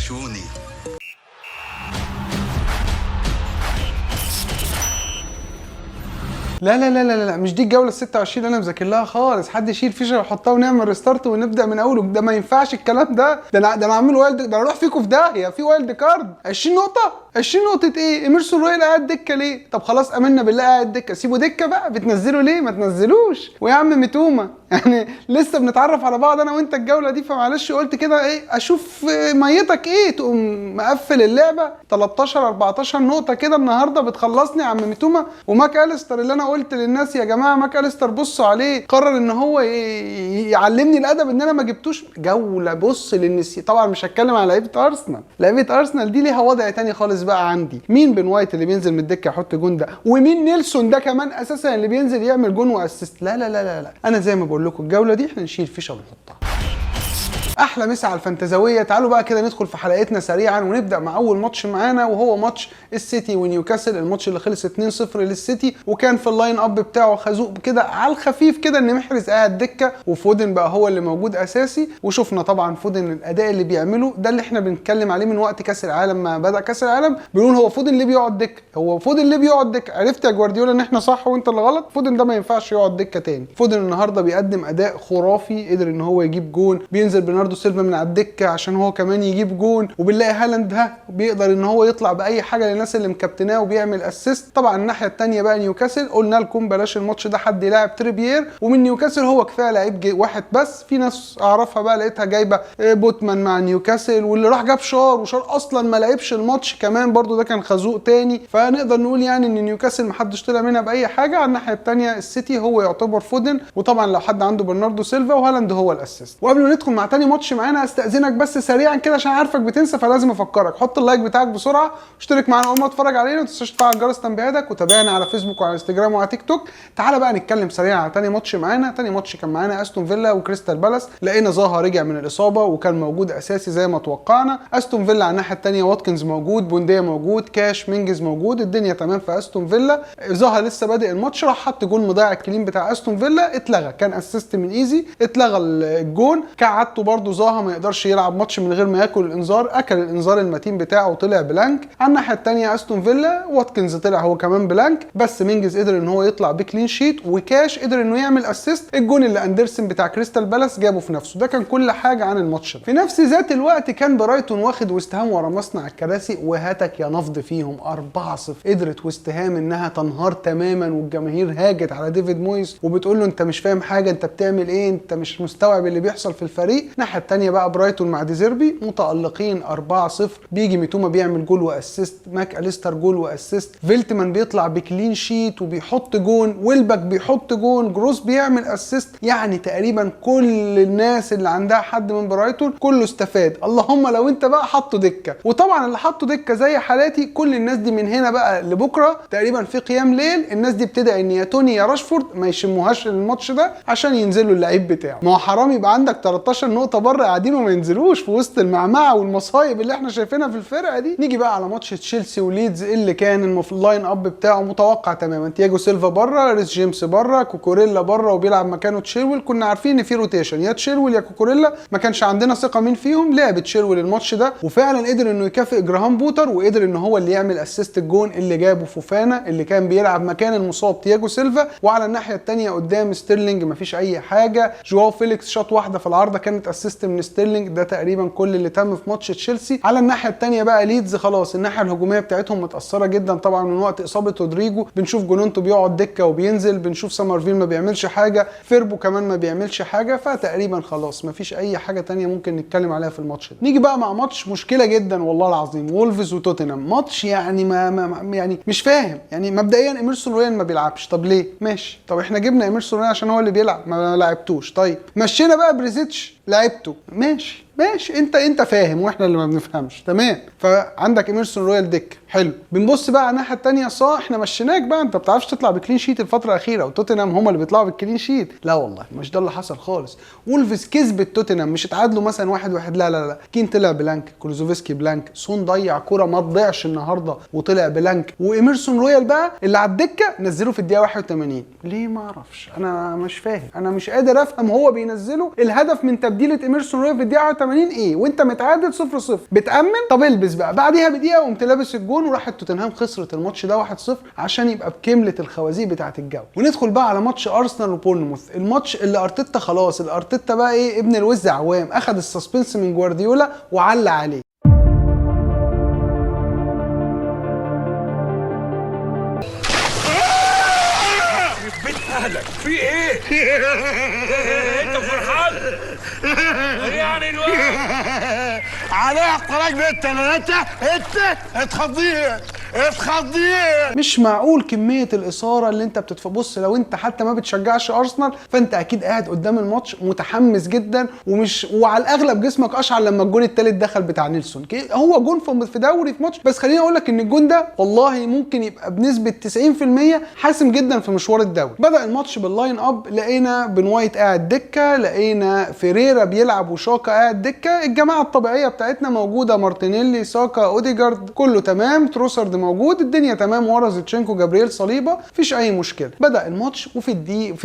وحشوني. لا لا لا لا لا، مش دي الجوله ال 26 اللي انا مذاكر لها خالص. حد يشيل فيشه ويحطها ونعمل ريستارت ونبدا من اول. ده ما ينفعش الكلام ده. انا عامل وايلد، ده انا اروح فيكم في داهيه. في وايلد كارد 20 نقطه. 20 نقطه ايه؟ ايمرسون رويال قاعد دكه ليه؟ طب خلاص امنا بالله قاعد دكه، سيبه دكه بقى. بتنزله ليه؟ ما تنزلوش. ويا عم متومه يعني لسه بنتعرف على بعض انا وانت الجوله دي، فمعلش قلت كده ايه اشوف ميتك ايه. تقوم مقفل اللعبه 13 14 نقطه كده النهارده بتخلصني يا عم متومه. وماك اليستر اللي انا قلت للناس يا جماعه ماك اليستر بصوا عليه، قرر ان هو يعلمني الادب ان انا ما جبتوش. جوله بص للنسي. طبعا مش هتكلم على لعيبه ارسنال. لعيبه ارسنال دي ليها وضع تاني خالص بقى عندي. مين بن وايت اللي بينزل من الدكه يحط جون ده؟ ومين نيلسون ده كمان اساسا اللي بينزل يعمل جون واسيست؟ لا لا لا لا لا. انا زي ما بقول لكم الجوله دي احنا نشيل فيشه ونحطها. احلى مسا على الفانتزاويه. تعالوا بقى كده ندخل في حلقتنا سريعا ونبدا مع اول ماتش معانا، وهو ماتش السيتي ونيوكاسل. الماتش اللي خلص 2-0 للسيتي، وكان في اللاين اب بتاعه خازوق كده على الخفيف كده ان محرز قاعد دكه وفودن بقى هو اللي موجود اساسي. وشفنا طبعا فودن الاداء اللي بيعمله ده اللي احنا بنتكلم عليه من وقت كاس العالم ما بدا كاس العالم. بنقول هو فودن اللي بيقعد دكه، هو فودن اللي بيقعد دكه. عرفت يا جوارديولا ان احنا صح وانت اللي غلط؟ فودن ده ما ينفعش يقعد دكه تاني. فودن النهارده بيقدم اداء خرافي، قدر ان هو يجيب جون. بينزل برناردو سيلفا من على الدكه عشان هو كمان يجيب جون. وبنلاقي هالاند ها بيقدر ان هو يطلع باي حاجه للناس اللي مكابتناه وبيعمل اسيست. طبعا الناحيه الثانيه بقى نيوكاسل، قلنا لكم بلاش الماتش ده حد يلاعب تريبيير، ومن نيوكاسل هو كفايه لعيب واحد بس. في ناس اعرفها بقى لقيتها جايبه بوتمان مع نيوكاسل، واللي راح جاب وشار اصلا ما لعبش الماتش كمان برضو، ده كان خازوق تاني. فنقدر نقول يعني ان نيوكاسل ما حدش طلع منها باي حاجه. على الناحيه الثانيه السيتي هو يعتبر فودن، وطبعا لو حد عنده برناردو سيلفا، وهالاند هو الاسيست. وقبل ما ندخل مع تاني ماتش معانا استاذنك بس سريعا كده عشان عارفك بتنسى، فلازم افكرك. حط اللايك بتاعك بسرعه، اشترك معانا اول ما تتفرج علينا، ما تنساش تفعل جرس تنبيهاتك، وتابعنا على فيسبوك وعلى انستجرام وعلى تيك توك. تعالى بقى نتكلم سريعا على تاني ماتش معانا. تاني ماتش كان معانا استون فيلا وكريستال بالاس. لقينا زاها رجع من الاصابه وكان موجود اساسي زي ما توقعنا. استون فيلا على الناحيه الثانيه واتكنز موجود، بونديه موجود، كاش مينجز موجود. الدنيا تمام في استون فيلا. زاها لسه بادئ الماتش راح حط جون مضيع الكلين بتاع استون فيلا، اتلغى. كان اسيست من ايزي، اتلغى الجون. كعدته برده زاها ما يقدرش يلعب ماتش من غير ما ياكل الانذار. اكل الانذار المتين بتاعه وطلع بلانك. على الناحيه الثانيه استون فيلا واتكنز طلع هو كمان بلانك، بس مينجز قدر ان هو يطلع بكلين شيت، وكاش قدر انه يعمل اسيست. الجون اللي اندرسون بتاع كريستال بالاس جابه في نفسه. ده كان كل حاجه عن الماتش. في نفس ذات الوقت كان برايتون واخد ويست هام ورا مصنع الكراسي، وهاتك يا نفض فيهم 4-0. قدرت ويست هام انها تنهار تماما، والجماهير هاجت على ديفيد مويس وبتقول له انت مش فاهم حاجه، انت بتعمل ايه، انت مش مستوعب اللي بيحصل في الفريق. الناحيه الثانيه بقى برايتون مع ديزيربي متالقين 4-0. بيجي ميتوما بيعمل جول واسيست، ماك اليستر جول واسيست، فيلتمان بيطلع بكلين شيت وبيحط جون، ويلبك بيحط جون، جروس بيعمل اسيست. يعني تقريبا كل الناس اللي عندها حد من برايتون كله استفاد. اللهم لو انت بقى حطه دكه. وطبعا اللي حطه دكه زي حالاتي، كل الناس دي من هنا بقى لبكره تقريبا في قيام ليل الناس دي بتدعي ان يا توني يا راشفورد ما يشموهاش الماتش ده عشان ينزلوا اللعيب بتاعه. ما هو حرام يبقى عندك 13 نقطه بره قاعدين وما ينزلوش في وسط المعمعه والمصايب اللي احنا شايفينها في الفرقه دي. نيجي بقى على ماتش تشيلسي وليدز اللي كان اللاين اب بتاعه متوقع تماما. تياجو سيلفا بره، ريس جيمس بره، كوكوريلا بره وبيلعب مكانه تشيلويل. كنا عارفين ان في روتيشن يا تشيلويل يا كوكوريلا، ما كانش عندنا ثقه مين فيهم. لعب تشيلويل الماتش ده وفعلا قدر انه يكافئ جراهام بوتر، وقدر ان هو اللي يعمل اسيست الجون اللي جابه فوفانا اللي كان بيلعب مكان المصاب تياجو سيلفا. وعلى الناحيه الثانيه قدام ستيرلينج مفيش اي حاجه. جواو فيليكس شاط واحده في العارضه كانت اسيست من ستيرلينج. ده تقريبا كل اللي تم في ماتش تشيلسي. على الناحيه الثانيه بقى ليدز خلاص الناحيه الهجوميه بتاعتهم متاثره جدا طبعا من وقت اصابه رودريجو. بنشوف جونونتو بيقعد دكه وبينزل، بنشوف سامرفيل ما بيعملش حاجه، فيربو كمان ما بيعملش حاجه. فتقريبا خلاص مفيش اي حاجه ثانيه ممكن نتكلم عليها في الماتش ده. نيجي بقى مع ماتش مشكله جدا والله العظيم، وولفز وتوتنهام. ماتش يعني يعني مش فاهم. يعني مبدئيا ايمرسون رويال ما بيلعبش. طب ليه؟ ماشي. طب احنا جبنا ايمرسون رويال عشان هو اللي بيلعب، ما لعبتوش. طيب مشينا بقى بريزيتش لعبته، ماشي انت فاهم واحنا اللي ما بنفهمش. تمام. فعندك ايمرسون رويال ديك حلو. بنبص بقى على الناحيه الثانيه صح احنا مشيناك بقى، انت ما بتعرفش تطلع بكلين شيت الفتره الاخيره، وتوتنهام هم اللي بيطلعوا بالكلين شيت. لا والله مش ده اللي حصل خالص. وولفز كسبت توتنهام، مش اتعادلوا مثلا 1-1. لا كين طلع بلانك، كولوزوفسكي بلانك، سون ضيع كوره ما تضيعش النهارده وطلع بلانك. وايمرسون رويال بقى اللي على الدكه نزلوه في الدقيقه 81. ليه؟ ما اعرفش. انا مش فاهم، انا مش قادر افهم. هو بينزله الهدف من تبديله ايمرسون رويال في الدقيقه 85 ايه وانت متعادل 0-0 بتامن. طب البس بقى. بعديها بدقيقه قمت لابس الجون وراحت توتنهام خسرت الماتش ده 1-0 عشان يبقى بكمله الخوازيق بتاعه الجو. وندخل بقى على ماتش ارسنال وبورنموث، الماتش اللي ارتيتا خلاص، الارتيتا بقى ايه ابن الوز عوام، اخذ السسبنس من جوارديولا وعلى عليه. اهلك في ايه؟ انت فرحان؟ يعني الوقت عليها اختراج بالتلاتة انت اتخضيه. مش معقول كميه الاثاره اللي انت بص، لو انت حتى ما بتشجعش ارسنال فانت اكيد قاعد قدام الماتش متحمس جدا وعلى الاغلب جسمك اشعر لما الجون الثالث دخل بتاع نيلسون. هو جون في دوري في ماتش، بس خليني اقول لك ان الجون ده والله ممكن يبقى بنسبه 90% حاسم جدا في مشوار الدوري. بدا الماتش باللاين اب، لقينا بن وايت قاعد دكه، لقينا فيريرا بيلعب وشاكا قاعد دكه، الجماعه الطبيعيه بتاعتنا موجوده، مارتينيلي ساكا اوديجارد كله تمام، تروسارد موجود، الدنيا تمام، ورا زيتشينكو جابرييل صليبه، مفيش اي مشكله. بدا الماتش وفي الدقيقه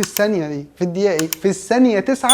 في الثانيه 9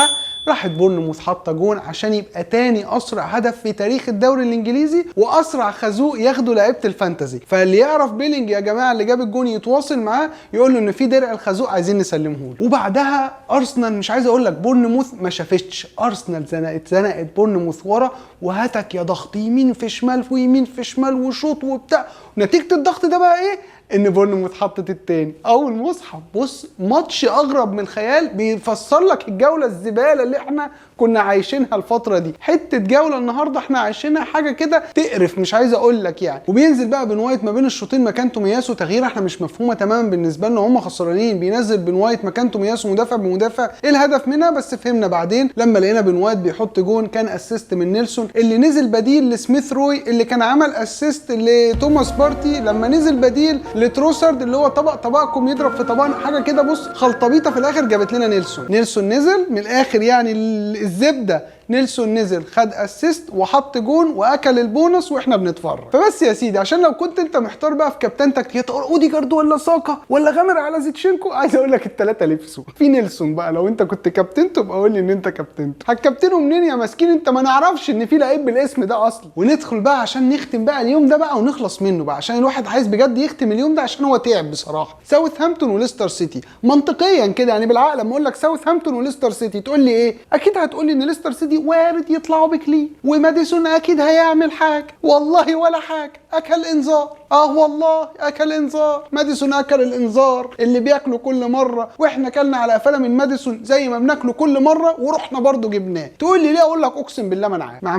راحت بورنموث حاطه جون عشان يبقى تاني اسرع هدف في تاريخ الدوري الانجليزي واسرع خازوق ياخده لعيبه الفانتزي. فاللي يعرف بيلينج يا جماعه اللي جاب الجون يتواصل معاه يقول له ان في درع الخازوق عايزين نسلمه له. وبعدها ارسنال مش عايز اقول لك بورنموث ما شافتش، ارسنال زنقت بورنموث ورا وهاتك يا ضغط يمين في شمال ويمين في شمال وشوط وبتاع. نتيجه الضغط ده بقى ايه؟ ان بورنموث حطت التاني اول مصحف. بص ماتش اغرب من الخيال، بيفسر لك الجوله الزباله اللي احنا كنا عايشينها الفتره دي. حته جوله النهارده احنا عايشينها حاجه كده تقرف، مش عايز اقول لك يعني. وبينزل بقى بن وايت ما بين الشوطين مكان تومياسو، تغيير احنا مش مفهومه تماما بالنسبه لنا، هم خسرانين، بينزل بن وايت مكان تومياسو مدافع بمدافع. ايه الهدف منها؟ بس فهمنا بعدين لما لقينا بن وايت بيحط جون، كان اسيست من نيلسون اللي نزل بديل لسميث روي اللي كان عمل اسيست لتوماس بارتي لما نزل بديل لتروسارد اللي هو طبقكم يضرب في طبقنا حاجه كده. بص خلطبيطه في الاخر جابت لنا نيلسون نزل من الاخر يعني الزبده. نيلسون نزل خد اسيست وحط جون واكل البونص واحنا بنتفرج. فبس يا سيدي عشان لو كنت انت محتار بقى في كابتنتك يا تقول اوديجارد ولا ساكا ولا غامر على زيتشينكو، عايز اقول لك الثلاثه لبسوا في نيلسون. بقى لو انت كنت كابتنته يبقى قول لي ان انت كابتنته. هتكابتنه منين يا مسكين انت؟ ما نعرفش ان في لعيب بالاسم ده اصلا. وندخل بقى عشان نختم بقى اليوم ده بقى ونخلص منه بقى، عشان الواحد عايز بجد يختم اليوم ده عشان هو تعب بصراحه. ساوثهامبتون وليستر سيتي، منطقيا كده يعني بالعقل لما اقول لك ساوثهامبتون وليستر سيتي تقول لي ايه؟ اكيد هتقول لي ان ليستر سيتي وارد يطلعوا بكلين وماديسون اكيد هيعمل حاجه. والله ولا حاجه، اكل انذار. والله اكل انذار. ماديسون اكل الانذار اللي بياكله كل مره، واحنا كلنا على قفانا من ماديسون زي ما بناكله كل مره ورحنا برضه جبناه. تقول لي ليه؟ اقول لك اقسم بالله ما انا عارف. ما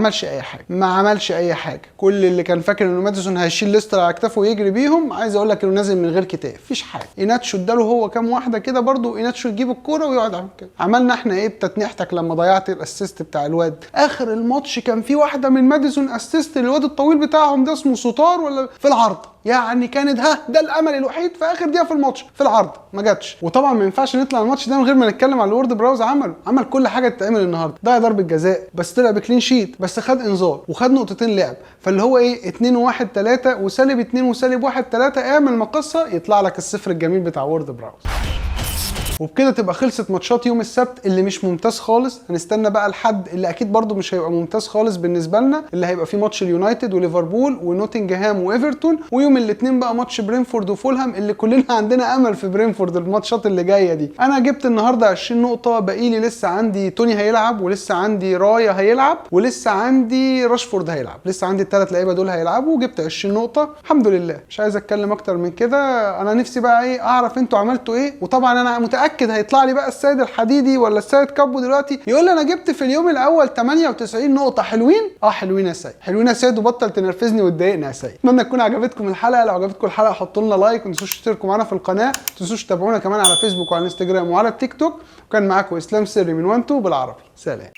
عملش اي حاجه. كل اللي كان فاكر انه ماديسون هيشيل ليستر على كتافه ويجري بيهم، عايز اقول لك انه نازل من غير كتاف، مفيش حاجه. ايناتشو اداله هو كام واحده كده برضه، ايناتشو يجيب الكوره ويقعد يعمل كده. عملنا احنا ايه بتتنيحتك لما ضيعت الاسيست بتاع الواد؟ اخر الماتش كان في واحده من ماديسون اسيست للواد الطويل بتاعهم ده اسمه سوتار ولا في العارضه، يعني كانت ده الامل الوحيد في اخر دقيقه في الماتش في العارضه ما جاتش. وطبعا ما ينفعش نطلع الماتش ده من غير ما نتكلم على الورد براوز. عمل كل حاجه تتعمل النهارده، ضيع ضربه جزاء بس طلع بكلين شيت، بس خد انذار وخد نقطتين لعب، فاللي هو ايه 2-1-3 وسالب 2 وسالب 1-3 اعمل مقصه يطلع لك الصفر الجميل بتاع وورد براوز. وبكده تبقى خلصت ماتشات يوم السبت اللي مش ممتاز خالص. هنستنى بقى الحد اللي اكيد برضو مش هيبقى ممتاز خالص بالنسبه لنا، اللي هيبقى فيه ماتش اليونايتد وليفربول ونوتنجهام وايفرتون، ويوم الاثنين بقى ماتش برينفورد وفولهام اللي كلنا عندنا امل في برينفورد الماتشات اللي جايه دي. انا جبت النهارده 20 نقطه، باقي لي لسه عندي توني هيلعب، ولسه عندي رايا هيلعب، ولسه عندي راشفورد هيلعب، لسه عندي الثلاث لعيبه دول هيلعبوا، وجبت 20 نقطه الحمد لله. مش عايز اتكلم اكتر من كده، انا نفسي بقى ايه اعرف انتوا عملتوا ايه. وطبعا انا متاكد هيطلع لي بقى السيد الحديدي ولا السيد كابو دلوقتي يقول لي انا جبت في اليوم الاول 98 نقطه. حلوين؟ حلوين يا سيد، حلوين يا سيد، وبطل تنرفزني وتضايقني يا سيد. اتمنى تكون عجبتكم الحلقه. لو عجبتكم الحلقه حطوا لنا لايك، وما تنسوش تشتركوا معانا في القناه، ما تنسوش تتابعونا كمان على فيسبوك وعلى انستجرام وعلى التيك توك. وكان معاكم اسلام سري من 1 2 بالعربي. سلام.